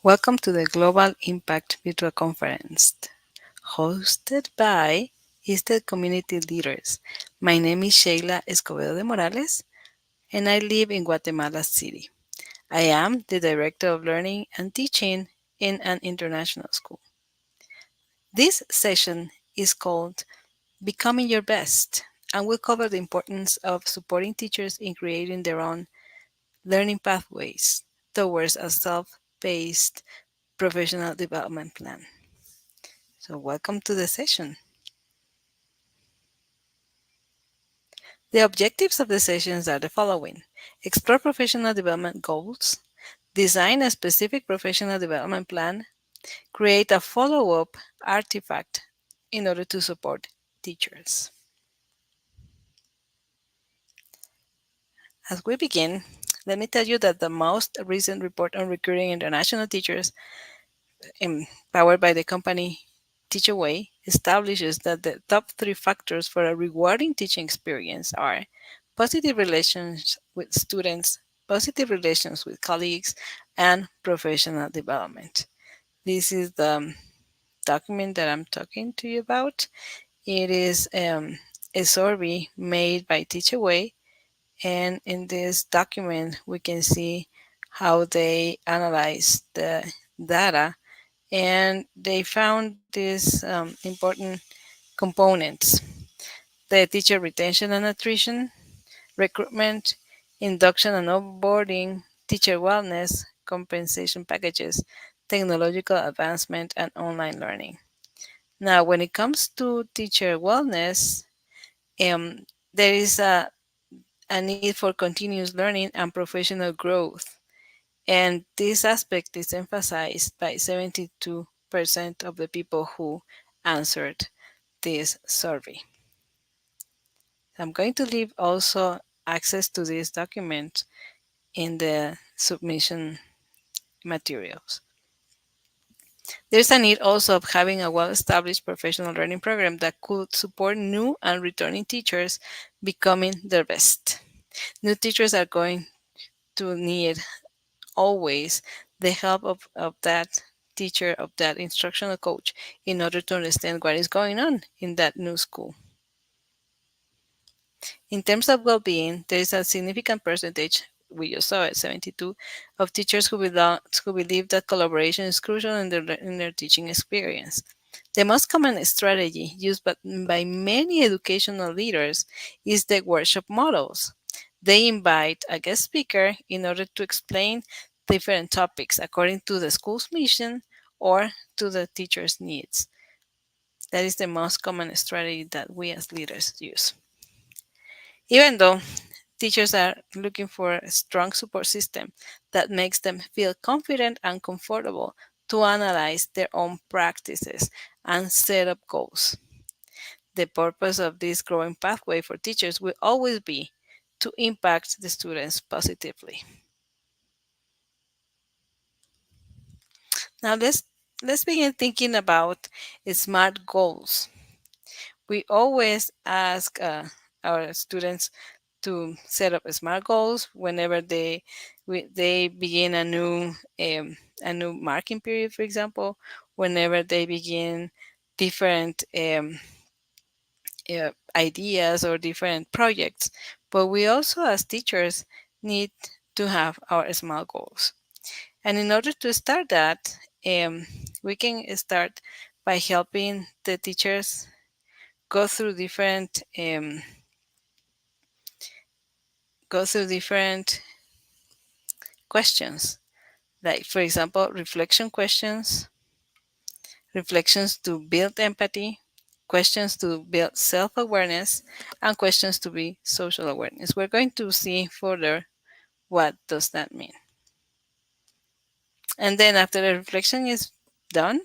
Welcome to the Global Impact Virtual Conference, hosted by ISTE Community Leaders. My name is Sheila Escobedo de Morales, and I live in Guatemala City. I am the Director of Learning and Teaching in an international school. This session is called Becoming Your Best, and will cover the importance of supporting teachers in creating their own learning pathways towards a self-paced professional development plan. So, welcome to the session. The objectives of the sessions are the following: explore professional development goals, design a specific professional development plan, create a follow up artifact in order to support teachers. As we begin, let me tell you that the most recent report on recruiting international teachers, powered by the company Teachaway, establishes that the top three factors for a rewarding teaching experience are positive relations with students, positive relations with colleagues, and professional development. This is the document that I'm talking to you about. It is a survey made by Teachaway, and in this document, we can see how they analyze the data, and they found these important components: the teacher retention and attrition, recruitment, induction and onboarding, teacher wellness, compensation packages, technological advancement, and online learning. Now, when it comes to teacher wellness, there is a need for continuous learning and professional growth. And this aspect is emphasized by 72% of the people who answered this survey. I'm going to leave also access to this document in the submission materials. There's a need also of having a well established professional learning program that could support new and returning teachers becoming their best. New teachers are going to need always the help of that teacher, of that instructional coach, in order to understand what is going on in that new school. In terms of well-being, there is a significant percentage, we just saw it, 72, of teachers who believe that collaboration is crucial in their teaching experience. The most common strategy used by many educational leaders is the workshop models. They invite a guest speaker in order to explain different topics according to the school's mission or to the teacher's needs. That is the most common strategy that we as leaders use. Even though teachers are looking for a strong support system that makes them feel confident and comfortable to analyze their own practices and set up goals. The purpose of this growing pathway for teachers will always be to impact the students positively. Now let's begin thinking about SMART goals. We always ask our students to set up SMART goals whenever they begin a new marking period, for example, whenever they begin different ideas or different projects. But we also, as teachers, need to have our SMART goals. And in order to start that, we can start by helping the teachers go through different questions, like, for example, reflections to build empathy, questions to build self-awareness, and questions to be social awareness. We're going to see further what does that mean. And then after the reflection is done,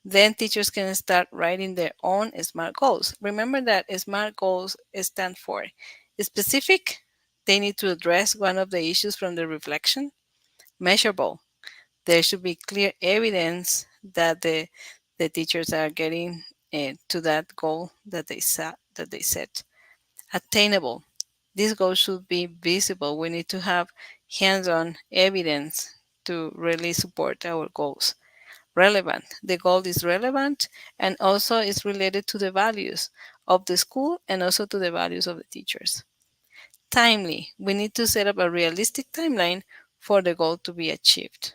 then teachers can start writing their own SMART goals. Remember that SMART goals stand for specific, they need to address one of the issues from the reflection. Measurable, there should be clear evidence that the teachers are getting to that goal that they set. Attainable, this goal should be visible. We need to have hands-on evidence to really support our goals. Relevant. The goal is relevant and also is related to the values of the school and also to the values of the teachers. Timely. We need to set up a realistic timeline for the goal to be achieved.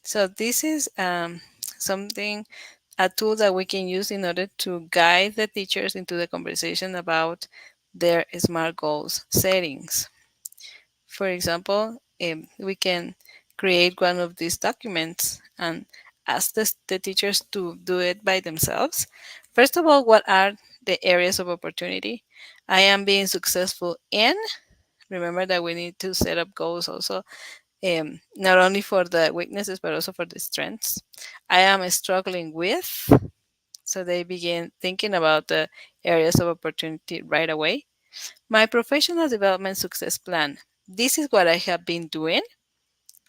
So this is something, a tool that we can use in order to guide the teachers into the conversation about their SMART goals settings. For example, we can create one of these documents and ask the teachers to do it by themselves. First of all, what are the areas of opportunity I am being successful in? Remember that we need to set up goals also, not only for the weaknesses but also for the strengths. I am struggling with, so they begin thinking about the areas of opportunity right away. My professional development success plan. This is what I have been doing,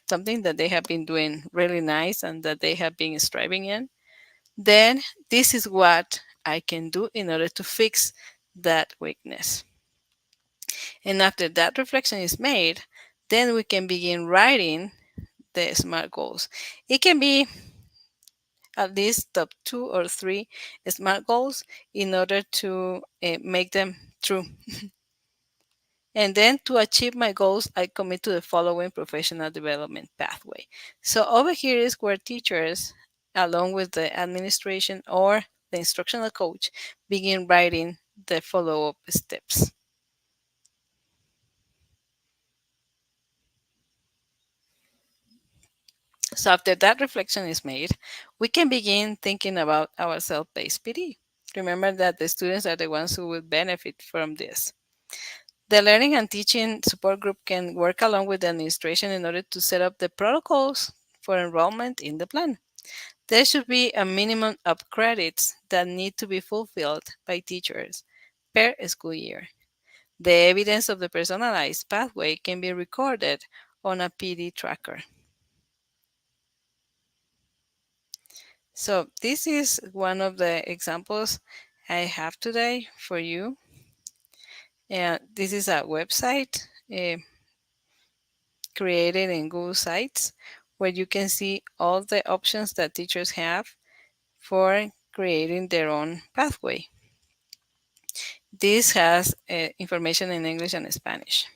something that they have been doing really nice and that they have been striving in. Then this is what I can do in order to fix that weakness. And after that reflection is made, then we can begin writing the SMART goals. It can be at least top 2 or 3 SMART goals in order to make them true. And then to achieve my goals, I commit to the following professional development pathway. So over here is where teachers, along with the administration or the instructional coach, begin writing the follow-up steps. So after that reflection is made, we can begin thinking about our self-paced PD. Remember that the students are the ones who will benefit from this. The learning and teaching support group can work along with the administration in order to set up the protocols for enrollment in the plan. There should be a minimum of credits that need to be fulfilled by teachers per school year. The evidence of the personalized pathway can be recorded on a PD tracker. So this is one of the examples I have today for you. And this is a website created in Google Sites where you can see all the options that teachers have for creating their own pathway. This has information in English and Spanish.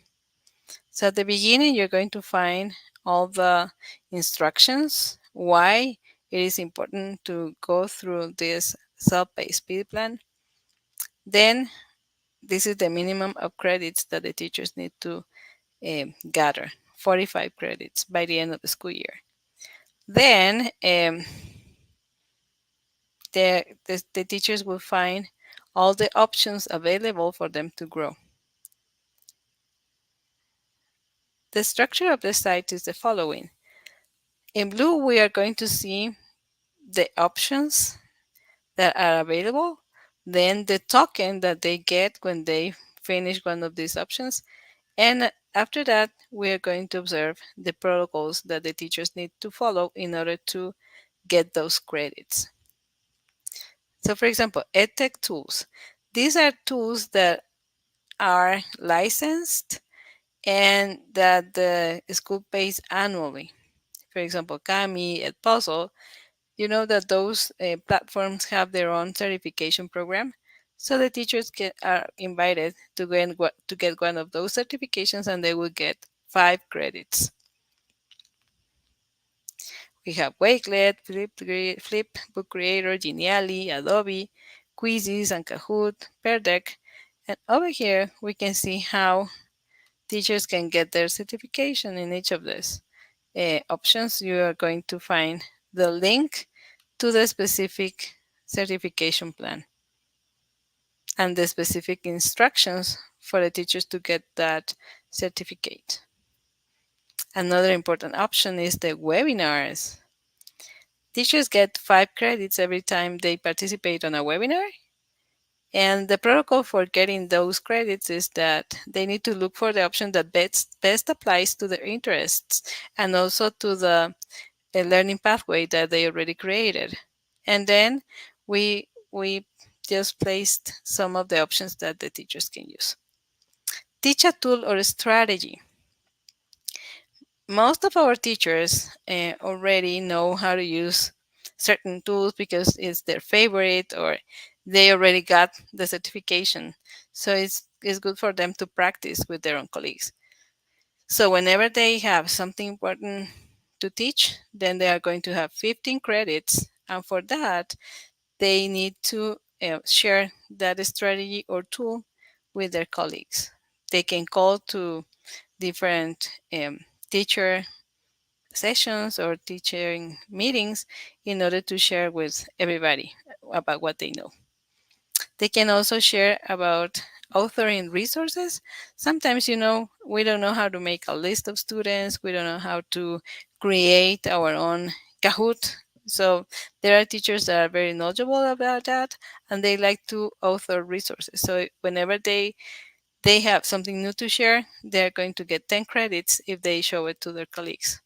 So at the beginning, you're going to find all the instructions, why it is important to go through this self-paced speed plan. Then this is the minimum of credits that the teachers need to gather, 45 credits by the end of the school year. Then the teachers will find all the options available for them to grow. The structure of the site is the following. In blue, we are going to see the options that are available, then the token that they get when they finish one of these options, and after that, we are going to observe the protocols that the teachers need to follow in order to get those credits. So, for example, EdTech tools. These are tools that are licensed and that the school pays annually. For example, Kami, Edpuzzle, you know that those platforms have their own certification program. So the teachers are invited to get one of those certifications and they will get 5 credits. We have Wakelet, Flip, Book Creator, Genially, Adobe, Quizzes, and Kahoot, Pear Deck. And over here, we can see how teachers can get their certification in each of these options. You are going to find the link to the specific certification plan and the specific instructions for the teachers to get that certificate. Another important option is the webinars. Teachers get 5 credits every time they participate on a webinar. And the protocol for getting those credits is that they need to look for the option that best applies to their interests and also to the learning pathway that they already created. And then we just placed some of the options that the teachers can use. Teach a tool or a strategy. Most of our teachers already know how to use certain tools because it's their favorite, or they already got the certification. So it's good for them to practice with their own colleagues. So whenever they have something important to teach, then they are going to have 15 credits. And for that, they need to share that strategy or tool with their colleagues. They can call to different teacher sessions or teaching meetings in order to share with everybody about what they know. They can also share about authoring resources. Sometimes, we don't know how to make a list of students, we don't know how to create our own Kahoot. So there are teachers that are very knowledgeable about that, and they like to author resources. So whenever they have something new to share, they're going to get 10 credits if they show it to their colleagues.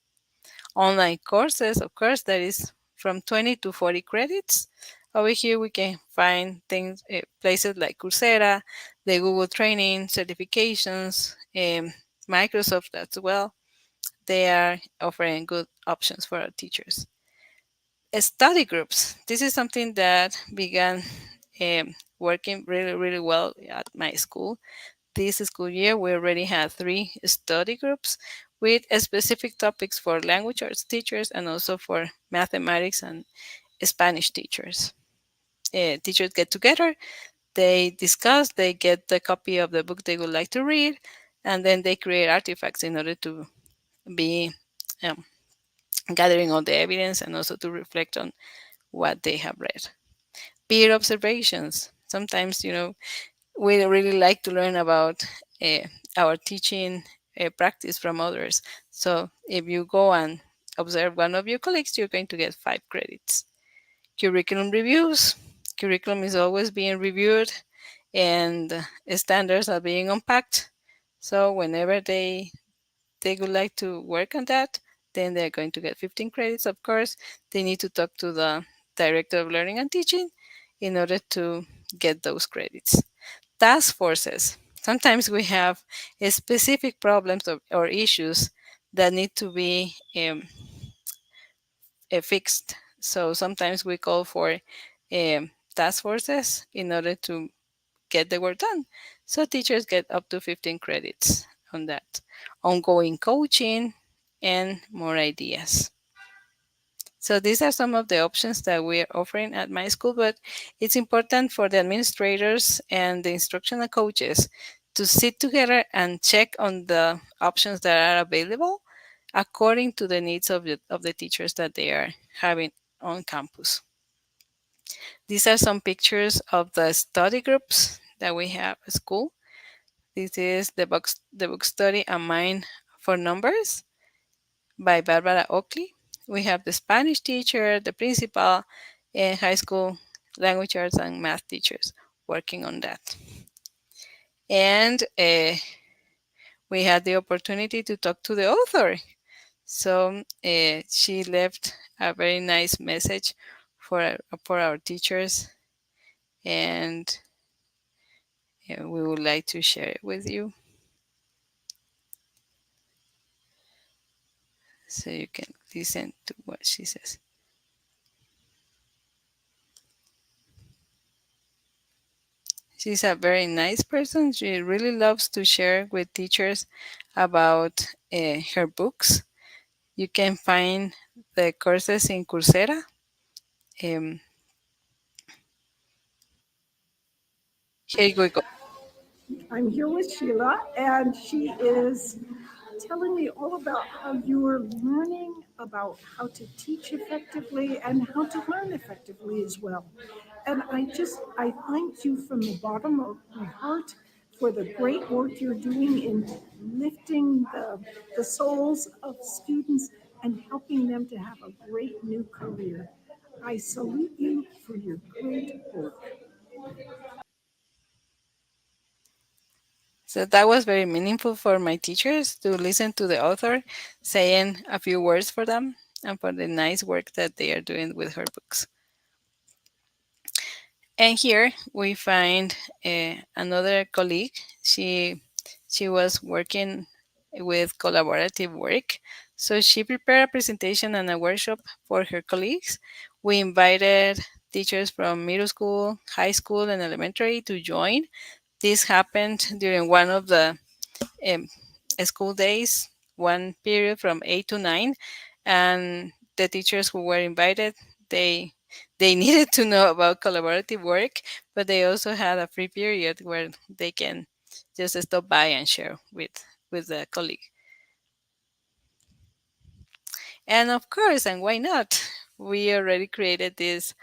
Online courses, of course, that is from 20 to 40 credits. Over here, we can find things, places like Coursera, the Google training, certifications, Microsoft as well. They are offering good options for our teachers. Study groups. This is something that began working really, really well at my school. This school year, we already had 3 study groups with specific topics for language arts teachers and also for mathematics and Spanish teachers. Teachers get together, they discuss, they get the copy of the book they would like to read, and then they create artifacts in order to be um, gathering all the evidence and also to reflect on what they have read. Peer observations. Sometimes, we really like to learn about uh, our teaching practice from others. So if you go and observe one of your colleagues, you're going to get 5 credits. Curriculum reviews. Curriculum is always being reviewed, and standards are being unpacked. So whenever they would like to work on that, then they're going to get 15 credits. Of course, they need to talk to the director of learning and teaching in order to get those credits. Task forces. Sometimes we have specific problems or issues that need to be fixed. So sometimes we call for task forces in order to get the work done. So teachers get up to 15 credits on that. Ongoing coaching and more ideas. So these are some of the options that we're offering at my school, but it's important for the administrators and the instructional coaches to sit together and check on the options that are available according to the needs of the teachers that they are having on campus. These are some pictures of the study groups that we have at school. This is the book study A Mind for Numbers by Barbara Oakley. We have the Spanish teacher, the principal, and high school language arts and math teachers working on that. And we had the opportunity to talk to the author. So she left a very nice message for our teachers, and we would like to share it with you so you can listen to what she says. She's a very nice person. She really loves to share with teachers about her books. You can find the courses in Coursera. Um, Here we go. I'm here with Sheila, and she is telling me all about how you are learning about how to teach effectively and how to learn effectively as well. And I thank you from the bottom of my heart for the great work you're doing in lifting the souls of students and helping them to have a great new career. I salute you for your great work. So that was very meaningful for my teachers to listen to the author saying a few words for them and for the nice work that they are doing with her books. And here we find another colleague. She was working. with collaborative work. So she prepared a presentation and a workshop for her colleagues. We invited teachers from middle school, high school, and elementary to join. This happened during one of the um, school days, one period from 8 to 9, and the teachers who were invited, they they needed to know about collaborative work, but they also had a free period where they can just stop by and share with the colleague. And of course, and why not? We already created this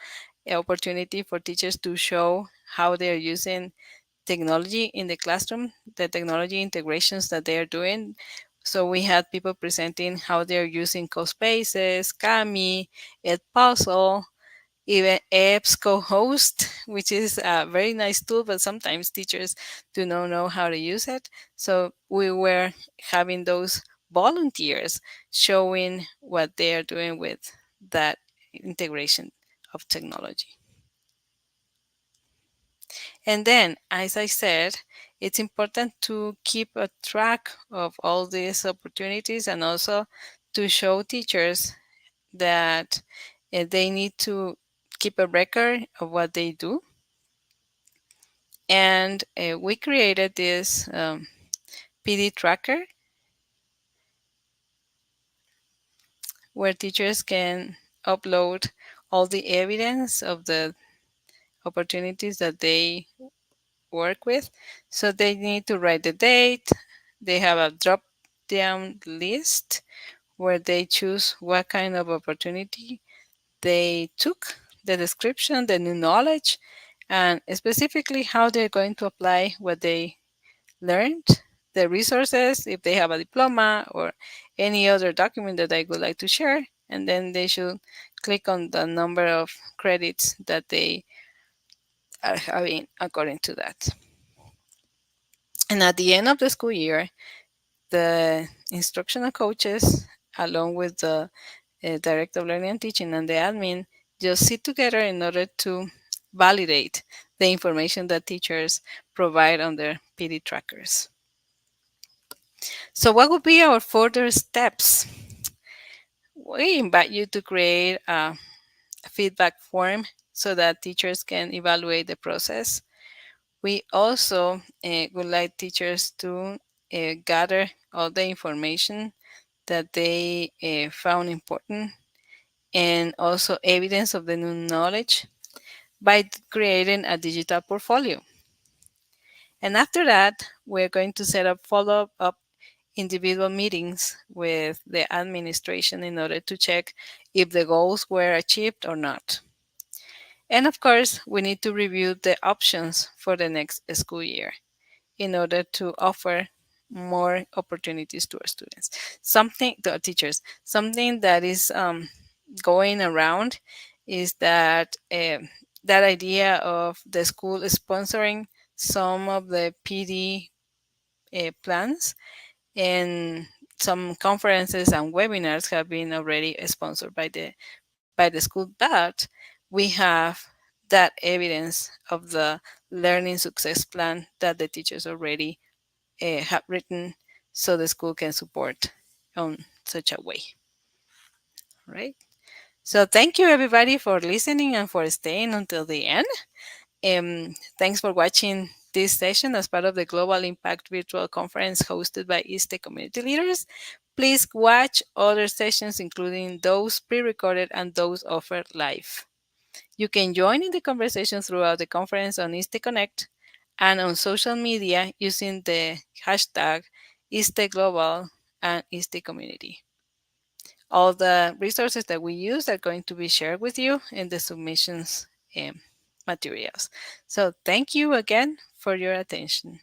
opportunity for teachers to show how they're using technology in the classroom, the technology integrations that they are doing. So we had people presenting how they're using CoSpaces, Kami, Edpuzzle, even apps co-host, which is a very nice tool, but sometimes teachers do not know how to use it. So we were having those volunteers showing what they are doing with that integration of technology. And then, as I said, it's important to keep a track of all these opportunities and also to show teachers that they need to keep a record of what they do. And we created this PD tracker where teachers can upload all the evidence of the opportunities that they work with. So they need to write the date. They have a drop down list where they choose what kind of opportunity they took, the description, the new knowledge, and specifically how they're going to apply what they learned, the resources, if they have a diploma or any other document that I would like to share. And then they should click on the number of credits that they are having according to that. And at the end of the school year, the instructional coaches, along with the director of learning and teaching and the admin, just sit together in order to validate the information that teachers provide on their PD trackers. So, what would be our further steps? We invite you to create a feedback form so that teachers can evaluate the process. We also would like teachers to gather all the information that they found important and also evidence of the new knowledge by creating a digital portfolio. And after that, we're going to set up follow up individual meetings with the administration in order to check if the goals were achieved or not. And of course, we need to review the options for the next school year in order to offer more opportunities to our students. Something to our teachers, something that is going around is that that idea of the school sponsoring some of the PD plans, and some conferences and webinars have been already sponsored by the school, but we have that evidence of the learning success plan that the teachers already have written, so the school can support on such a way, right? So thank you everybody for listening and for staying until the end. Thanks for watching this session as part of the Global Impact Virtual Conference hosted by ISTE Community Leaders. Please watch other sessions, including those pre-recorded and those offered live. You can join in the conversation throughout the conference on ISTE Connect and on social media using the hashtag ISTE Global and ISTE Community. All the resources that we use are going to be shared with you in the submissions materials. So thank you again for your attention.